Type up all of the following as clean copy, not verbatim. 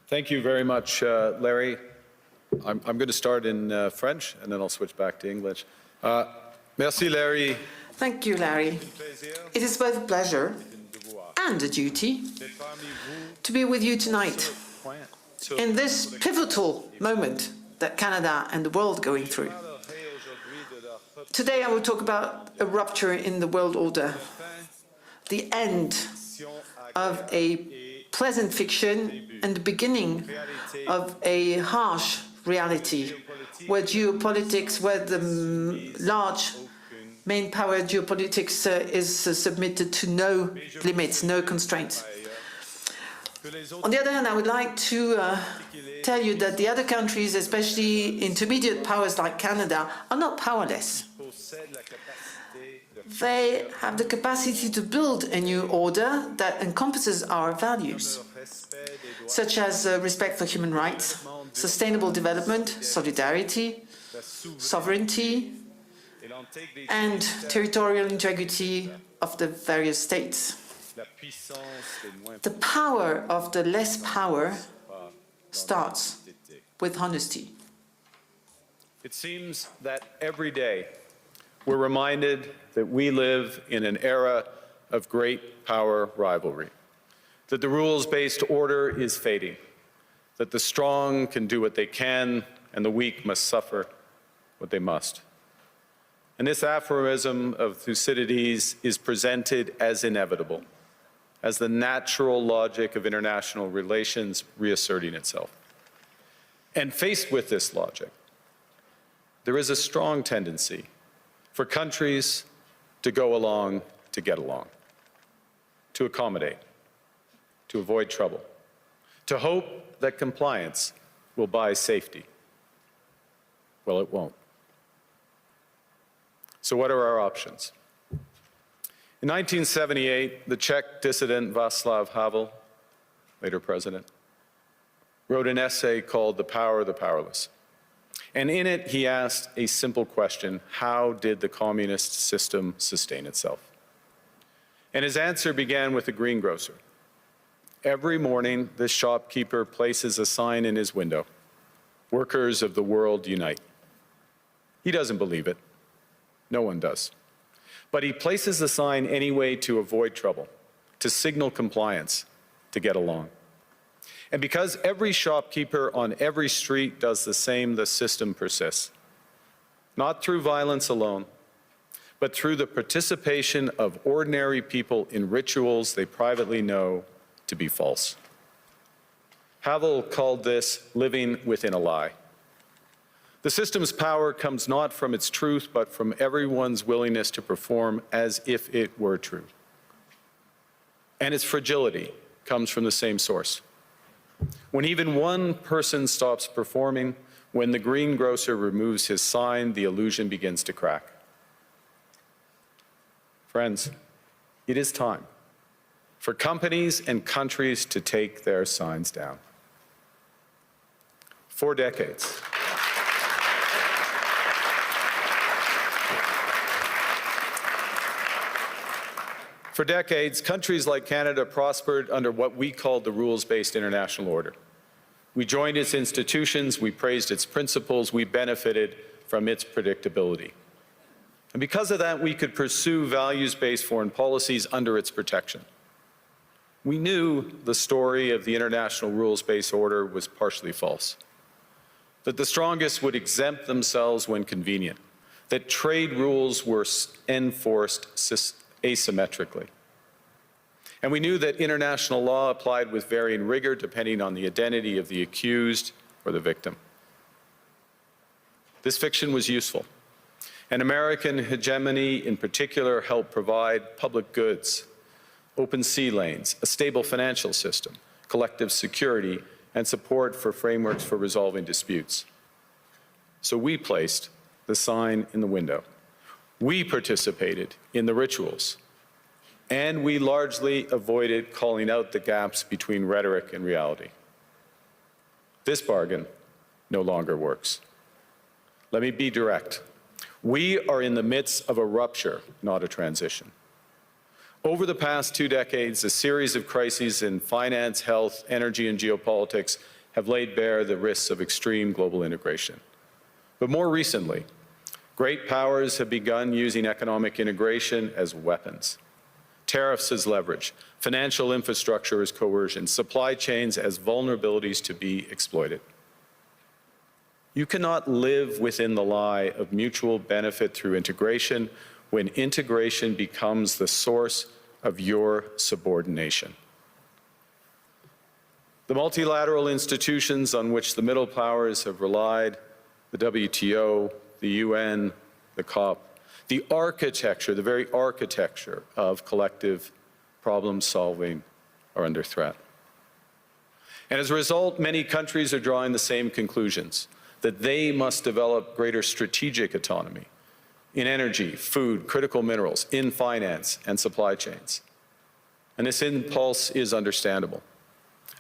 Thank you very much, Larry. I'm going to start in French, and then I'll switch back to English. Merci, Larry. Thank you, Larry. It is both a pleasure and a duty to be with you tonight in this pivotal moment that Canada and the world are going through. Today I will talk about a rupture in the world order, the end of a pleasant fiction and the beginning of a harsh reality where geopolitics, where the large main power geopolitics is submitted to no limits, no constraints. On the other hand, I would like to tell you that the other countries, especially intermediate powers like Canada, are not powerless. They have the capacity to build a new order that encompasses our values, such as respect for human rights, sustainable development, solidarity, sovereignty, and territorial integrity of the various states. The power of the less power starts with honesty. It seems that every day we're reminded that we live in an era of great power rivalry, that the rules-based order is fading, that the strong can do what they can and the weak must suffer what they must. And this aphorism of Thucydides is presented as inevitable, as the natural logic of international relations reasserting itself. And faced with this logic, there is a strong tendency for countries to go along to get along, to accommodate, to avoid trouble, to hope that compliance will buy safety. Well, it won't. So what are our options? In 1978, the Czech dissident Václav Havel, later president, wrote an essay called The Power of the Powerless. And in it, he asked a simple question: how did the communist system sustain itself? And his answer began with the greengrocer. Every morning, this shopkeeper places a sign in his window: "Workers of the world unite." He doesn't believe it. No one does. But he places the sign anyway to avoid trouble, to signal compliance, to get along. And because every shopkeeper on every street does the same, the system persists. Not through violence alone, but through the participation of ordinary people in rituals they privately know to be false. Havel called this living within a lie. The system's power comes not from its truth, but from everyone's willingness to perform as if it were true. And its fragility comes from the same source. When even one person stops performing, when the greengrocer removes his sign, the illusion begins to crack. Friends, it is time for companies and countries to take their signs down. For decades, countries like Canada prospered under what we called the rules-based international order. We joined its institutions, we praised its principles, we benefited from its predictability. And because of that, we could pursue values-based foreign policies under its protection. We knew the story of the international rules-based order was partially false, that the strongest would exempt themselves when convenient, that trade rules were enforced asymmetrically. And we knew that international law applied with varying rigor depending on the identity of the accused or the victim. This fiction was useful, and American hegemony in particular helped provide public goods, open sea lanes, a stable financial system, collective security, and support for frameworks for resolving disputes. So we placed the sign in the window. We participated in the rituals, and we largely avoided calling out the gaps between rhetoric and reality. This bargain no longer works. Let me be direct. We are in the midst of a rupture, not a transition. Over the past 2 decades, a series of crises in finance, health, energy, and geopolitics have laid bare the risks of extreme global integration. But more recently, great powers have begun using economic integration as weapons. Tariffs as leverage, financial infrastructure as coercion, supply chains as vulnerabilities to be exploited. You cannot live within the lie of mutual benefit through integration when integration becomes the source of your subordination. The multilateral institutions on which the middle powers have relied, the WTO, the UN, the COP, the architecture, the very architecture of collective problem solving are under threat. And as a result, many countries are drawing the same conclusions, that they must develop greater strategic autonomy in energy, food, critical minerals, in finance and supply chains. And this impulse is understandable.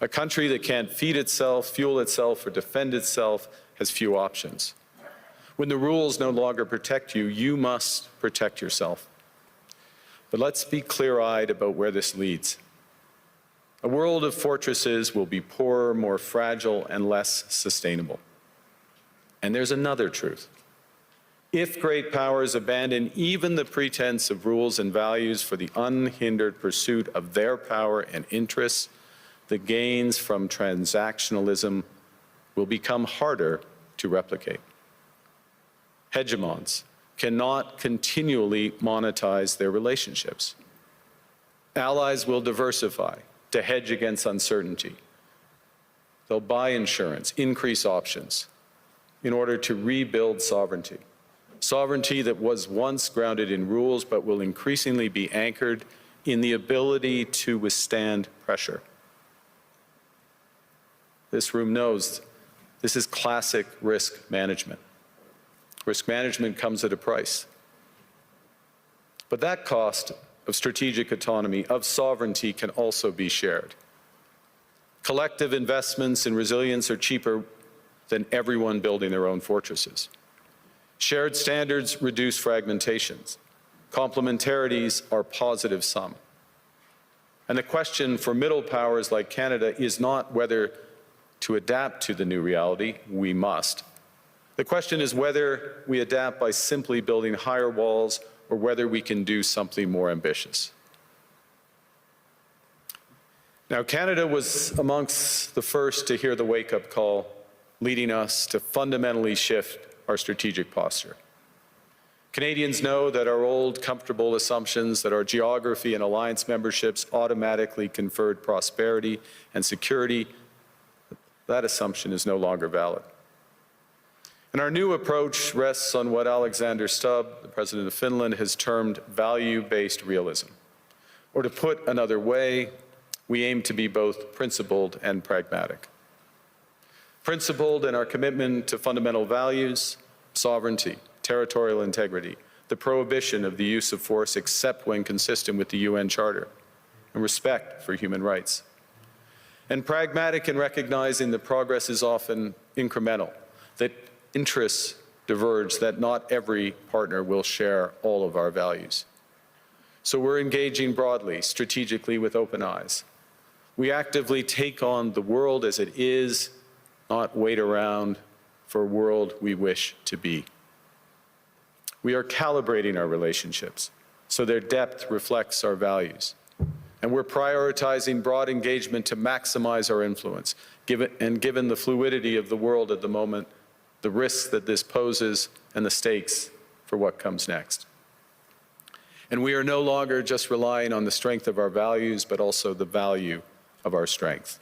A country that can't feed itself, fuel itself, or defend itself has few options. When the rules no longer protect you, you must protect yourself. But let's be clear-eyed about where this leads. A world of fortresses will be poorer, more fragile, and less sustainable. And there's another truth. If great powers abandon even the pretense of rules and values for the unhindered pursuit of their power and interests, the gains from transactionalism will become harder to replicate. Hegemons cannot continually monetize their relationships. Allies will diversify to hedge against uncertainty. They'll buy insurance, increase options in order to rebuild sovereignty. Sovereignty that was once grounded in rules but will increasingly be anchored in the ability to withstand pressure. This room knows this is classic risk management. Risk management comes at a price. But that cost of strategic autonomy, of sovereignty, can also be shared. Collective investments in resilience are cheaper than everyone building their own fortresses. Shared standards reduce fragmentations. Complementarities are positive sum. And the question for middle powers like Canada is not whether to adapt to the new reality. We must. The question is whether we adapt by simply building higher walls or whether we can do something more ambitious. Now, Canada was amongst the first to hear the wake-up call, leading us to fundamentally shift our strategic posture. Canadians know that our old, comfortable assumptions that our geography and alliance memberships automatically conferred prosperity and security, that assumption is no longer valid. And our new approach rests on what Alexander Stubb, the President of Finland, has termed value-based realism. Or to put another way, we aim to be both principled and pragmatic. Principled in our commitment to fundamental values, sovereignty, territorial integrity, the prohibition of the use of force except when consistent with the UN Charter, and respect for human rights. And pragmatic in recognizing that progress is often incremental, that interests diverge, that not every partner will share all of our values. So we're engaging broadly, strategically, with open eyes. We actively take on the world as it is, not wait around for a world we wish to be. We are calibrating our relationships so their depth reflects our values. And we're prioritizing broad engagement to maximize our influence. Given the fluidity of the world at the moment, the risks that this poses and the stakes for what comes next. And we are no longer just relying on the strength of our values, but also the value of our strength.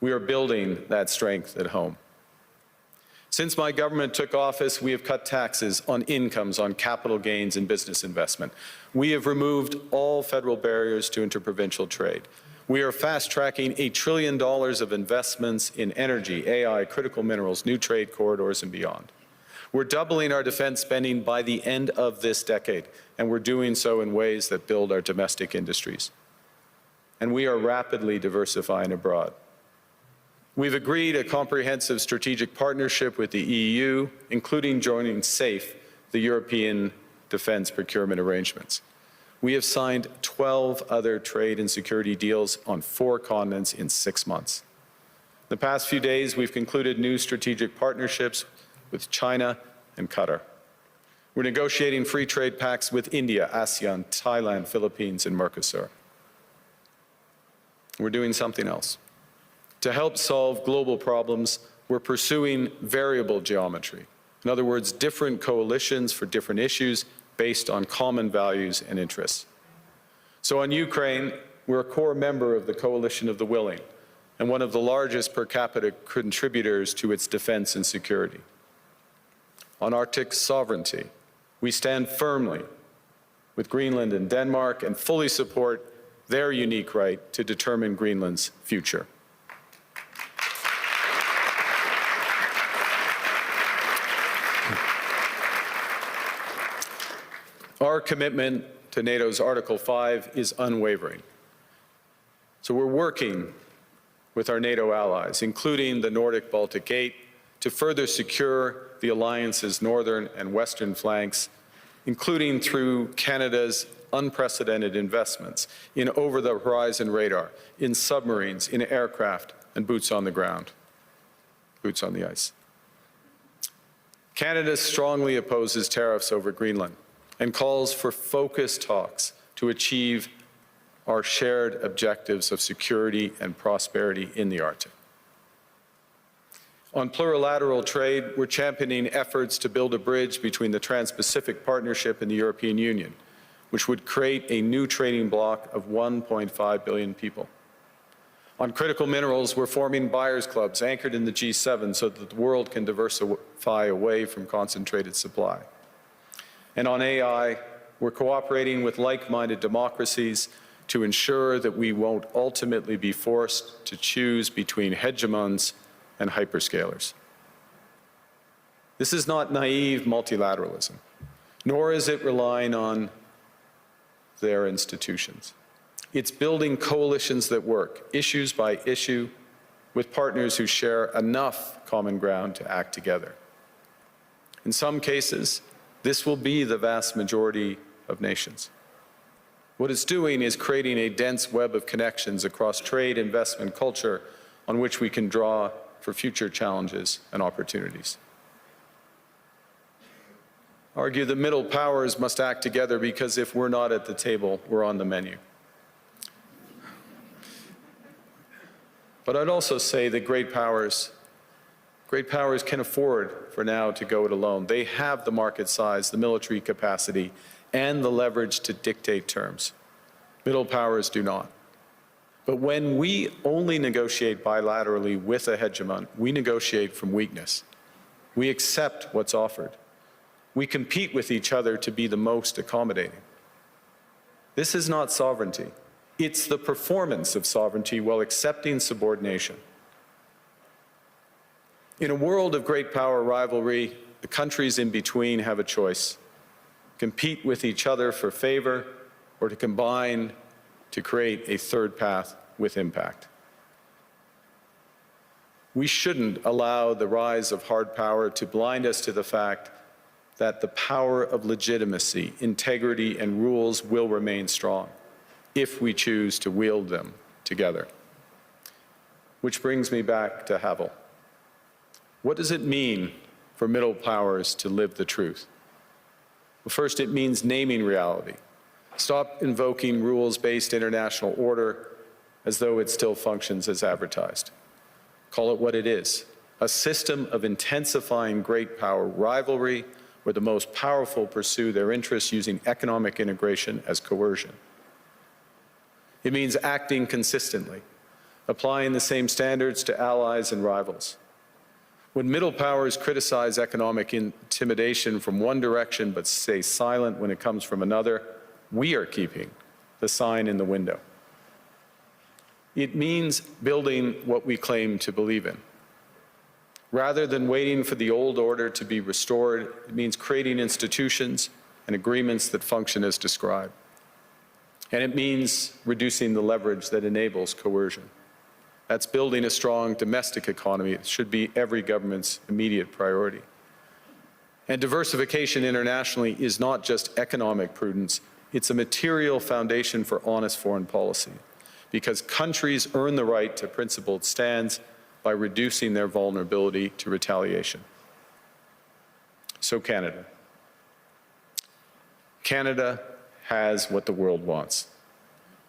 We are building that strength at home. Since my government took office, we have cut taxes on incomes, on capital gains and business investment. We have removed all federal barriers to interprovincial trade. We are fast-tracking $1 trillion of investments in energy, AI, critical minerals, new trade corridors, and beyond. We're doubling our defense spending by the end of this decade, and we're doing so in ways that build our domestic industries. And we are rapidly diversifying abroad. We've agreed a comprehensive strategic partnership with the EU, including joining SAFE, the European Defence Procurement Arrangements. We have signed 12 other trade and security deals on 4 continents in 6 months. The past few days, we've concluded new strategic partnerships with China and Qatar. We're negotiating free trade pacts with India, ASEAN, Thailand, Philippines, and Mercosur. We're doing something else. To help solve global problems, we're pursuing variable geometry. In other words, different coalitions for different issues based on common values and interests. So on Ukraine, we're a core member of the Coalition of the Willing and one of the largest per capita contributors to its defense and security. On Arctic sovereignty, we stand firmly with Greenland and Denmark and fully support their unique right to determine Greenland's future. Our commitment to NATO's Article 5 is unwavering. So we're working with our NATO allies, including the Nordic-Baltic Gate, to further secure the alliance's northern and western flanks, including through Canada's unprecedented investments in over-the-horizon radar, in submarines, in aircraft, and boots on the ground, boots on the ice. Canada strongly opposes tariffs over Greenland and calls for focused talks to achieve our shared objectives of security and prosperity in the Arctic. On plurilateral trade, we're championing efforts to build a bridge between the Trans-Pacific Partnership and the European Union, which would create a new trading bloc of 1.5 billion people. On critical minerals, we're forming buyers' clubs anchored in the G7 so that the world can diversify away from concentrated supply. And on AI, we're cooperating with like-minded democracies to ensure that we won't ultimately be forced to choose between hegemons and hyperscalers. This is not naive multilateralism, nor is it relying on their institutions. It's building coalitions that work, issues by issue, with partners who share enough common ground to act together. In some cases, this will be the vast majority of nations. What it's doing is creating a dense web of connections across trade, investment, culture, on which we can draw for future challenges and opportunities. I argue the middle powers must act together because if we're not at the table, we're on the menu. But I'd also say that great powers can afford for now to go it alone. They have the market size, the military capacity, and the leverage to dictate terms. Middle powers do not. But when we only negotiate bilaterally with a hegemon, we negotiate from weakness. We accept what's offered. We compete with each other to be the most accommodating. This is not sovereignty. It's the performance of sovereignty while accepting subordination. In a world of great power rivalry, the countries in between have a choice: compete with each other for favor, or to combine to create a third path with impact. We shouldn't allow the rise of hard power to blind us to the fact that the power of legitimacy, integrity, and rules will remain strong if we choose to wield them together. Which brings me back to Havel. What does it mean for middle powers to live the truth? Well, first, it means naming reality. Stop invoking rules-based international order as though it still functions as advertised. Call it what it is: a system of intensifying great power rivalry where the most powerful pursue their interests using economic integration as coercion. It means acting consistently, applying the same standards to allies and rivals. When middle powers criticize economic intimidation from one direction but stay silent when it comes from another, we are keeping the sign in the window. It means building what we claim to believe in. Rather than waiting for the old order to be restored, it means creating institutions and agreements that function as described. And it means reducing the leverage that enables coercion. That's building a strong domestic economy. It should be every government's immediate priority. And diversification internationally is not just economic prudence, it's a material foundation for honest foreign policy, because countries earn the right to principled stands by reducing their vulnerability to retaliation. So Canada. Canada has what the world wants.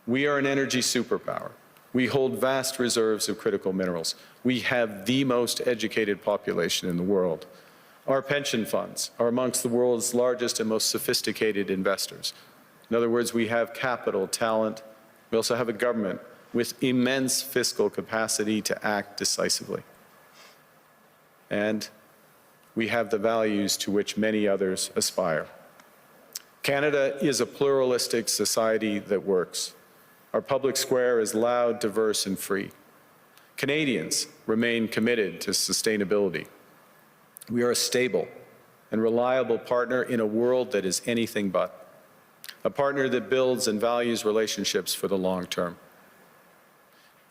We are an energy superpower. We hold vast reserves of critical minerals. We have the most educated population in the world. Our pension funds are amongst the world's largest and most sophisticated investors. In other words, we have capital, talent. We also have a government with immense fiscal capacity to act decisively. And we have the values to which many others aspire. Canada is a pluralistic society that works. Our public square is loud, diverse, and free. Canadians remain committed to sustainability. We are a stable and reliable partner in a world that is anything but. A partner that builds and values relationships for the long term.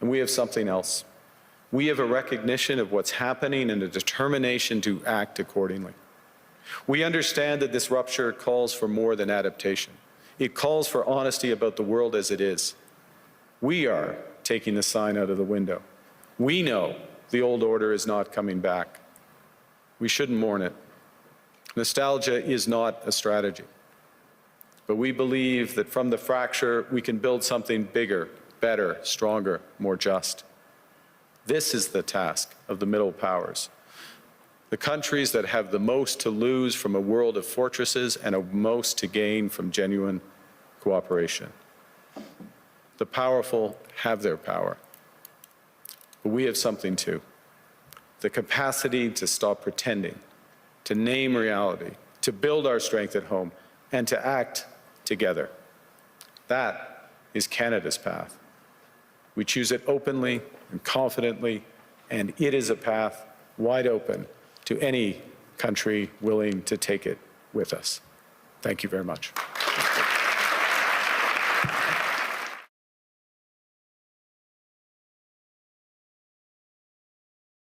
And we have something else. We have a recognition of what's happening and a determination to act accordingly. We understand that this rupture calls for more than adaptation. It calls for honesty about the world as it is. We are taking the sign out of the window. We know the old order is not coming back. We shouldn't mourn it. Nostalgia is not a strategy. But we believe that from the fracture, we can build something bigger, better, stronger, more just. This is the task of the middle powers. The countries that have the most to lose from a world of fortresses and a most to gain from genuine cooperation. The powerful have their power, but we have something too. The capacity to stop pretending, to name reality, to build our strength at home, and to act together. That is Canada's path. We choose it openly and confidently, and it is a path wide open to any country willing to take it with us. Thank you very much.